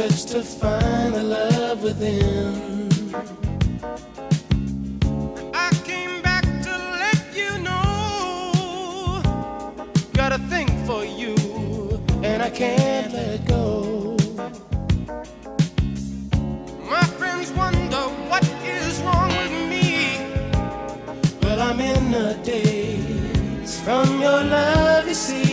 search to find the love within. I came back to let you know, got a thing for you, and I can't let go. My friends wonder what is wrong with me. Well, I'm in a daze from your love, you see.